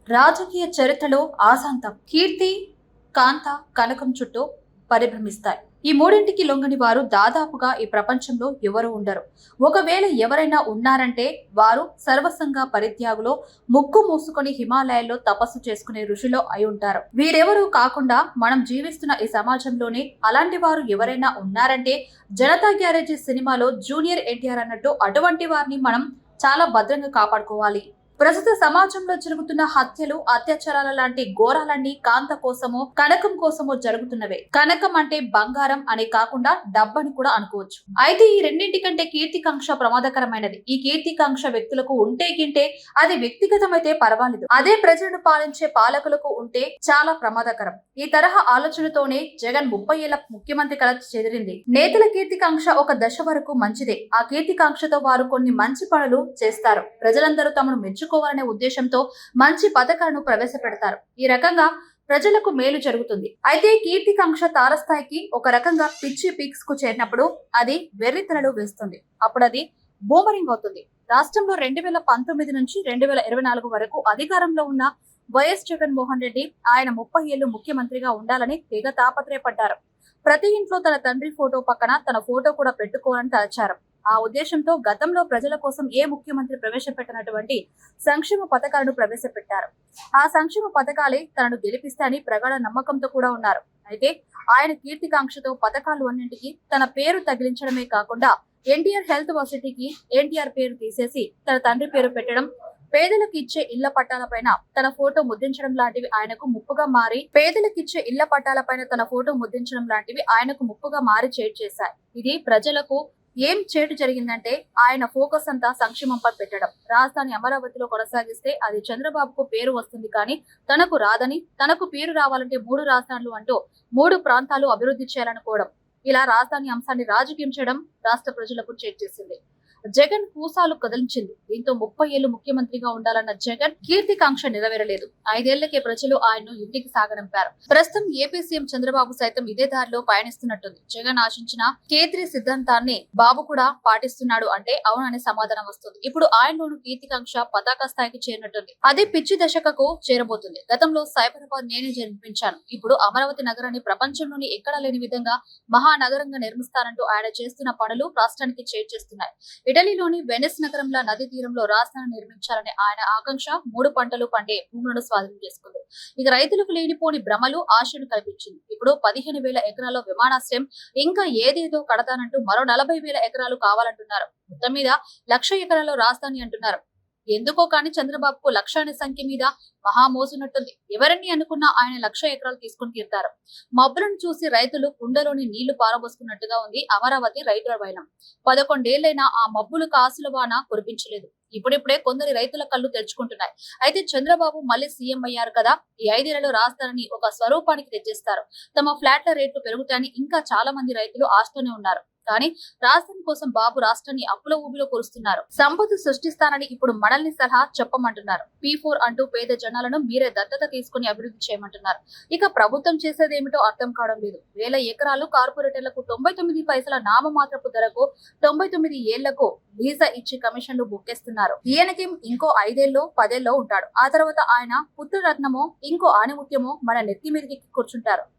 రాజకీయ చరిత్రలో ఆశాంతం కీర్తి, కాంత, కనకం చుట్టూ పరిభ్రమిస్తాయి. ఈ మూడింటికి లొంగని వారు దాదాపుగా ఈ ప్రపంచంలో ఎవరు ఉండరు. ఒకవేళ ఎవరైనా ఉన్నారంటే వారు సర్వసంగా పరిత్యాగులో ముక్కు మూసుకొని హిమాలయాల్లో తపస్సు చేసుకునే ఋషులో అయి ఉంటారు. వీరెవరూ కాకుండా మనం జీవిస్తున్న ఈ సమాజంలోనే అలాంటి వారు ఎవరైనా ఉన్నారంటే జనతా గ్యారేజీ సినిమాలో జూనియర్ ఎన్టీఆర్ అన్నట్టు అటువంటి వారిని మనం చాలా భద్రంగా కాపాడుకోవాలి. ప్రస్తుత సమాజంలో జరుగుతున్న హత్యలు, అత్యాచారాల లాంటి ఘోరాలన్నీ కాంత కోసమో కనకం కోసమో జరుగుతున్నవే. కనకం అంటే బంగారం అనే కాకుండా డబ్బని కూడా అనుకోవచ్చు. అయితే ఈ రెండింటికంటే కీర్తికాంక్ష ప్రమాదకరమైనది. ఈ కీర్తికాంక్ష వ్యక్తులకు ఉంటే గింటే అది వ్యక్తిగతమైతే పర్వాలేదు, అదే ప్రజలను పాలించే పాలకులకు ఉంటే చాలా ప్రమాదకరం. ఈ తరహా ఆలోచనతోనే జగన్ 30 ఏళ్ల ముఖ్యమంత్రి కల చెదిరింది. నేతల కీర్తికాంక్ష ఒక దశ వరకు మంచిదే. ఆ కీర్తికాంక్షతో వారు కొన్ని మంచి పనులు చేస్తారు. ప్రజలందరూ తమను మెచ్చుకోవాలనే ఉద్దేశంతో మంచి పథకాలను ప్రవేశపెడతారు. ఈ రకంగా ప్రజలకు మేలు జరుగుతుంది. అయితే కీర్తికాంక్ష తారస్థాయికి ఒక రకంగా పిచ్చి పీక్స్ కు చేరినప్పుడు అది వెర్రితలలు వేస్తుంది. అప్పుడు అది బూమరింగ్ అవుతుంది. రాష్ట్రంలో 2019 నుంచి 2024 వరకు అధికారంలో ఉన్న వైఎస్ జగన్మోహన్ రెడ్డి ఆయన 30 ఏళ్లు ముఖ్యమంత్రిగా ఉండాలని తెగ తాపత్రయపడ్డారు. ప్రతి ఇంట్లో తన తండ్రి ఫోటో పక్కన తన ఫోటో కూడా పెట్టుకోవాలని తలచారు. ఆ ఉద్దేశంతో గతంలో ప్రజల కోసం ఏ ముఖ్యమంత్రి ప్రవేశపెట్టినటువంటి సంక్షేమ పథకాలను ప్రవేశపెట్టారు. ఆ సంక్షేమ పథకాలే తనను గెలిపిస్తాయని ప్రగాఢ నమ్మకంతో కూడా ఉన్నారు. అయితే ఆయన కీర్తికాంక్షతో పథకాలు అన్నింటికి తన పేరు తగిలించడమే కాకుండా ఎన్టీఆర్ హెల్త్ వర్సిటీకి ఎన్టీఆర్ పేరు తీసేసి తన తండ్రి పేరు పెట్టడం, పేదలకు ఇచ్చే ఇళ్ల పట్టాలపైన తన ఫోటో ముద్రించడం లాంటివి ఆయనకు ముప్పుగా మారి చేటు చేశాయి. ఇది ప్రజలకు ఏం చేటు జరిగిందంటే ఆయన ఫోకస్ అంతా సంక్షేమంపై పెట్టడం. రాజధాని అమరావతిలో కొనసాగిస్తే అది చంద్రబాబుకు పేరు వస్తుంది కానీ తనకు రాదని, తనకు పేరు రావాలంటే 3 రాజధానులు అంటూ 3 ప్రాంతాలు అభివృద్ధి చేయాలనుకోవడం, ఇలా రాజధాని అంశాన్ని రాజకీయం చేయడం రాష్ట్ర ప్రజలకు చేటు చేసింది. జగన్ కూసాలు కదిలించింది. దీంతో 30 ఏళ్లు ముఖ్యమంత్రిగా ఉండాలన్న జగన్ కీర్తికాంక్ష నెరవేరలేదు. 5 ఏళ్లకే ప్రజలు ఆయన్ను ఇంటికి సాగనంపారు. ప్రస్తుతం ఏపీ సీఎం చంద్రబాబు సైతం ఇదే దారిలో పయనిస్తున్నట్టుంది. జగన్ ఆశించిన K3 సిద్ధాంతాన్ని బాబు కూడా పాటిస్తున్నాడు అంటే అవుననే సమాధానం వస్తుంది. ఇప్పుడు ఆయనలోను కీర్తికాంక్ష పతాక స్థాయికి చేరినట్టుంది. అది పిచ్చి దశకకు చేరబోతుంది. గతంలో సైబరాబాద్ నేనే నిర్మించాను, ఇప్పుడు అమరావతి నగరాన్ని ప్రపంచంలోని ఎక్కడా లేని విధంగా మహానగరంగా నిర్మిస్తానంటూ ఆయన చేస్తున్న పనులు రాష్ట్రానికి చేర్చేస్తున్నాయి. ఇటలీలోని వెనిస్ నగరంలో నది తీరంలో రాజధాని నిర్మించాలనే ఆయన ఆకాంక్ష 3 పంటలు పండే భూములను స్వాధీనం చేసుకుంది. ఇక రైతులకు లేనిపోని భ్రమలు, ఆశను కల్పించింది. ఇప్పుడు 15,000 ఎకరాల విమానాశ్రయం, ఇంకా ఏదేదో కడతానంటూ మరో 40,000 ఎకరాలు కావాలంటున్నారు. మొత్తం మీద 1,00,000 ఎకరాల రాజధాని అంటున్నారు. ఎందుకో కానీ చంద్రబాబుకు 1,00,000 అనే సంఖ్య మీద మహా మోసున్నట్టుంది. ఎవరన్నీ అనుకున్నా ఆయన 1,00,000 ఎకరాలు తీసుకుని తీరుతారు. మబ్బులను చూసి రైతులు కుండలోని నీళ్లు పారబోసుకున్నట్టుగా ఉంది అమరావతి రైతుల వైనం. 11 ఏళ్లైనా ఆ మబ్బులు కాసుల వాన కురిపించలేదు. ఇప్పుడిప్పుడే కొందరి రైతుల కళ్ళు తెరుచుకుంటున్నాయి. అయితే చంద్రబాబు మళ్ళీ సీఎం అయ్యారు కదా, ఈ 5 ఏళ్లలో రాజధానిని ఒక స్వరూపానికి తెచ్చేస్తారు. తమ ఫ్లాట్ల రేట్లు పెరుగుతాయని ఇంకా చాలా మంది రైతులు ఆస్తూనే ఉన్నారు. కానీ రాజధాని కోసం బాబు రాష్ట్రాన్ని అప్పుల ఊబిలో కురుస్తున్నారు. సంపద సృష్టిస్తానని ఇప్పుడు మనల్ని సలహా చెప్పమంటున్నారు. P4 అంటూ పేద జనాలను మీరే దత్తత తీసుకుని అభివృద్ధి చేయమంటున్నారు. ఇక ప్రభుత్వం చేసేదేమిటో అర్థం కావడం లేదు. 1000 ఎకరాలు కార్పొరేటర్లకు 99 పైసల నామమాత్రపు ధరకు 99 ఏళ్లకు వీసా ఇచ్చి కమిషన్లు బుక్కేస్తున్నారు. ఈయనకి ఇంకో 5 ఏళ్ళో 10 ఏళ్ళో ఉంటాడు. ఆ తర్వాత ఆయన పుత్రరత్నమో ఇంకో ఆనిముత్యమో మన నెత్తి మీదకి కూర్చుంటారు.